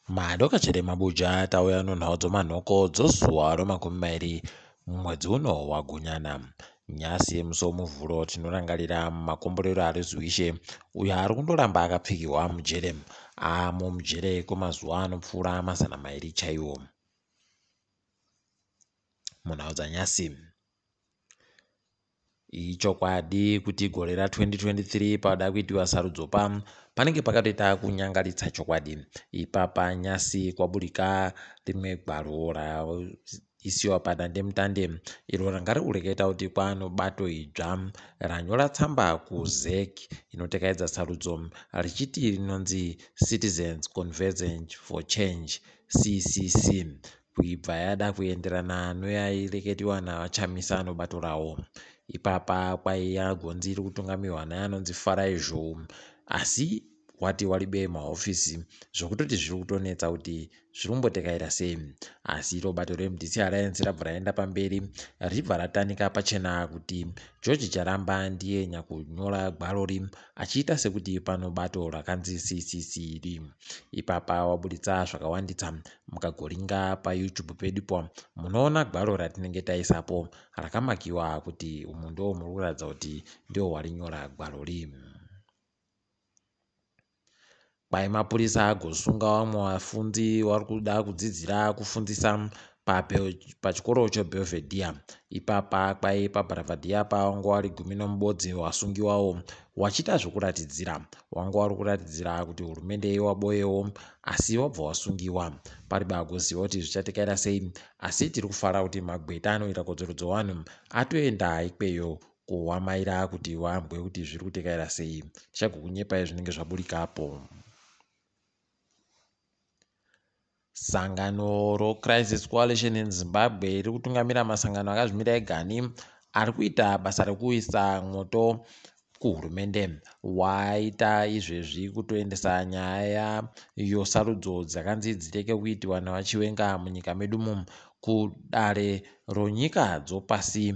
Madoka chere mabuja tauya nonhau dzomanhoko dzozuwa romakumi mwedzi uno waGunyana. Nyasi musomuvhuro tinorangarira makomborero arizuishe uyo ari kundoramba akapfigirwa mujere amo mujere kwemazuva anopfuura 200 chaiwo. Munhau dzanyasi ichokwadi kuti gore ra2023 pada kuitiwa sarudzo panenge pakatoita kunyangaritsa chokwadi. Ipapa nyasi kwaburika rimwe gwaro raisiwa padandemutande iro ranga riri kureketa kuti kwano bato idzva ranyora tsamba kuZEC inotekedza sarudzo richiti rinonzi Citizens Convergence for Change CCC kuibva yada kuenderana noyaireketiwa nayaChamisa nobato rawo. Ipapa kwaiya gonzi riri kutungamirwa neanonzi Faraijo asi wati walibe mahofisi zvokutoti zviri kutonetsa kuti zviri kumbotekayira sei. Asi iro bato reMDC Alliance rabva raenda pamberi richibva ratanika pachena kuti George Charamba ndiye nyakunyora gwarori achiita sekuti pano bato rakanzi CCC iri. Ipapa wabuditsa zvakawanditsa mukagoringa paYouTube pedupo munoona gwaro ratinenge taisapo rakamakiwa kuti umu ndo muri kuratidza kuti ndio warinyora gwarori. Kwai mapurisa agosunga vamwe vafunzi vari kuda kudzidzira kufundisa pachikoro cheBelvedere. Ipapa kwai paBelvedere wanga vari 18 wasungiwawo wachiita zvokuratidzira. Wanga vari kuratidzira kuti hurumende waboyewo asi wabva wasungiwa. Pariba kuziva kuti zvichatekera sei asi tiri kufara kuti magweta anoita kodzero dzevanhu atoenda ikweyo kuwamaira kuti wambwe kuti zviri kutekera sei. Tichagokunyepai zvinenge zvaburikapo. Sangano roCrisis Coalition in Zimbabwe riri kutungamira masangano akazvimira egani ari kuita basa rekuisa mwoto kuhurumende. Waita izvezvi kutoendesa nyaya yosarudzo dzakanzi dzireke kuitiwa navachiwenga munyika medumo kudare ronyika dzopasi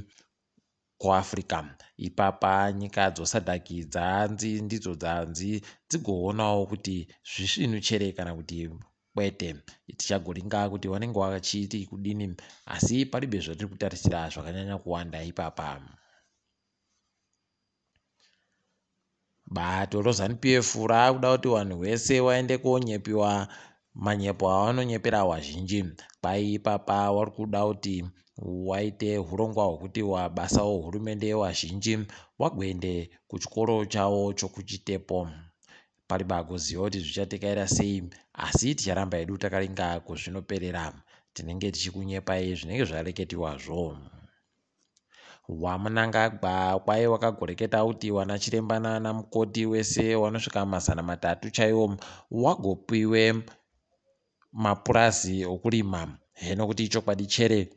kuAfrica. Ipapa nyika dzosadhaki dzanzi ndidzo dzanzi dzigoonawo kuti zvisvinu chere kana kuti kwete. Tichagoringa kuti vanenge vachiti kudini asi paribe zvatiri kutarisira zvakanyanya kuwanda ipapa. Bato roZANU-PF raakuda kuti vanhu vese vaende konyepiwa manyepo avanonyepera wazhinji. Kwai ipapa vari kuda kuti waite hurongwa hwekuti wabasa hurumende wazhinji wagoende kuchikoro chavo chokuchitepo. Pariba kuziva kuti zvichatekayira sei asi ticharamba hedu takaringa kuzvinoperera. Tinenge tichikunyepai zvinenge zvareketiwazvo. Wamunangagwa kwai wakagoreketa kuti wana chiremba nana mukoti wese wanosvika 300 chaiwo wagopiwe mapurazi okurima. Heno kuti ichokwadi chere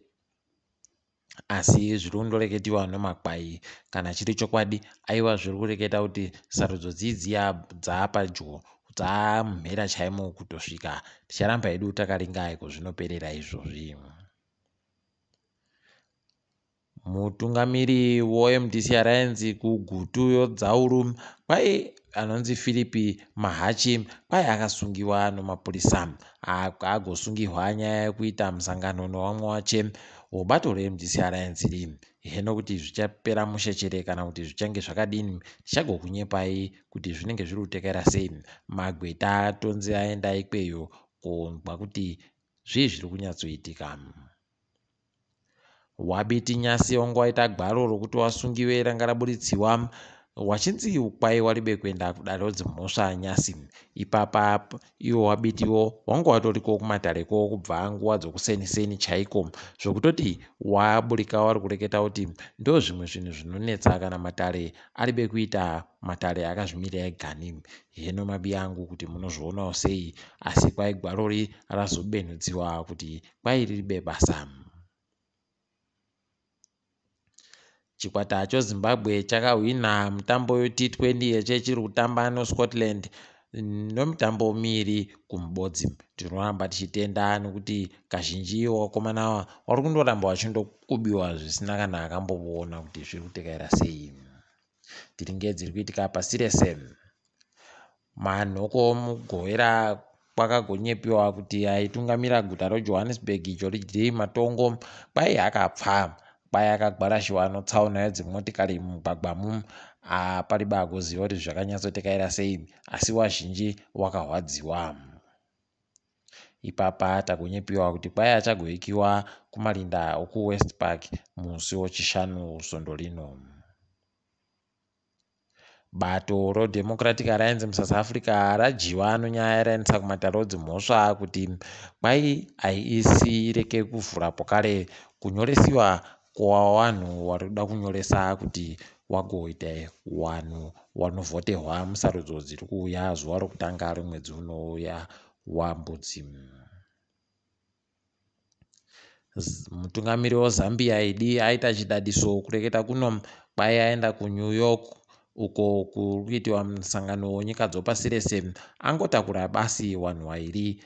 asi zviri kundoreketiwa nomakwai. Kana chiri chokwadi aiwa zviri kureketa kuti sarudzo dzidziya dzaapadyo dzamhera chaimo kutosvika. Ticharamba hedu takaringa kuzvinoperera izvozvi. Mutungamiri weMDC Alliance kugutu yoDzauru kwai anonzi Philip Mahachi kwai akasungiwa nomapurisa. Agosungirwa nyaya yekuita musangano nevamwe vache webato reMDC Alliance iri. Heno kuti zvichapera mushechere kana kuti zvichange zvakadini tichagokunyepai kuti zvinenge zviri kutekera sei. Magweta tonzi aenda ikweyo kunzwa kuti zvii zviri kunyatsoitika. Wabiti nyasi wanga waita gwaro rokuti wasungiwe ranga raburitsiwa wachinzi kwai waribe kuenda kudare rodzimhosva nyasi. Ipapa iwo wabitiwo wanga watoriko kumatareko kubva nguva dzokuseniseni chaiko zvokutoti waburika wari kureketa kuti ndo zvimwe zvinhu zvinonetsa kana matare aribe kuita matare akazvimira egani. Heno mabiya angu kuti munozvionawo sei asi kwai gwarori razobenhudziwa kuti kwai riribe basa. Chikwata choZimbabwe chakahwina mutambo weT20 yeche chiri kutamba noScotland nomutambo miviri kumubodzi. Tinoramba tichitenda nokuti kazhinji wakomana ava vari kundoramba vachindokubiwa zvisina kana akamboona kuti zviri kutekayira sei. Tiringe dziri kuitika pasi rese. Manhoko mugowera kwakagonyepiwa kuti aitungamira guta reJohannesburg icho richiri matongo kwai akapfa, kwai akagwarashiwa notsaona yedzimotikari mumugwagwamu. Pariba kuziva kuti zvakanyatsotekayira sei, asi wazhinji wakahwadziwa. Ipapa tagonyepiwa kuti kwai achagoikiwa kumalinda okuWest Park musi wechishanu svondo rino. Bato reDemocratic Alliance muSouth Africa rajiwa nonyaya yaraendesa kumatarotsi mhosva kuti kwai haisi reke kuvhurapo kare kunyoresiwa kwavanhu varikuda kunyoresa kuti wagoita wanhu wanovhoterwa musarudzo dziri kuuya zuva rokutanga remwedzi unouya waMbudzi. Mutungamiri weZambia idi aita chidadiso kureketa kuno kwai aenda kuNew York uko kurikuitiwa musangano wenyika dzopasi rese, angotakura basi vanhu vairi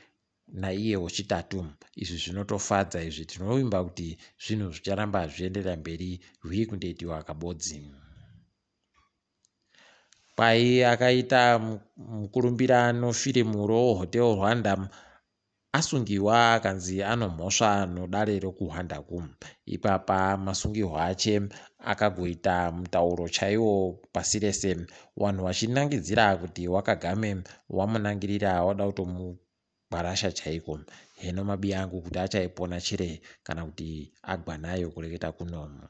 naiye wechitatu. Izvi zvinotofadza, izvi tinovimba kuti zvinhu zvicharamba zvichienderera mberi, zviri kundoitiwa kabodzi. Kwai akaita mukurumbira nofirimu roHotel Rwanda asungiwa akanzi anomhosva nodare rekuHwandaku. Ipapa masungiwa ache akagoita mutauro chaiwo pasi rese, vanhu vachinangidzira kuti wakagame wamunangirira wada kutomugwarasha chaiko. Heno mabiya angu kuti achaipona chire kana kuti agwa nayo kureketa kuno.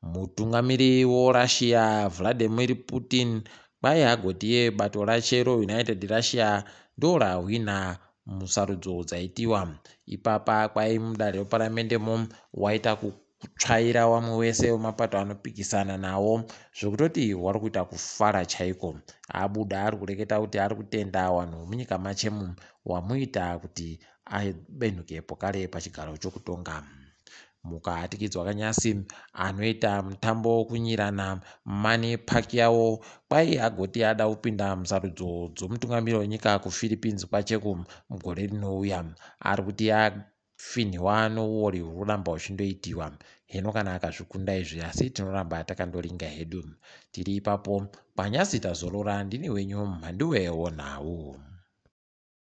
Mutungamiri weRussia Vladimir Putin kwai agoti bato rache reUnited Russia ndorahwina musarudzo dzaitiwa. Ipapa kwai mudare reparamendemo waita kutsvaira vamwe vese vemapato anopikisana nawo zvekutoti wari kuita kufara chaiko. Abuda ari kureketa kuti ari kutenda vanhu munyika machemu wamuita kuti abenhukepo kare pachigaro chokutonga. Mukaatikidzwa kanyasi anoita mutambo wokunyirana Manny Pacquiao kwai agoti ada kupinda musarudzo dzomutungamiri wenyika kuPhilippines kwacheku mugore rinouya. Ari kuti afinhwa nouori hururamba huchindoitiwa. Heno kana akazvikunda izvi, asi tinoramba takandoringa hedu. Tiri ipapo panyasi tazorora. Ndini wenyu mhanduwe WeNhau.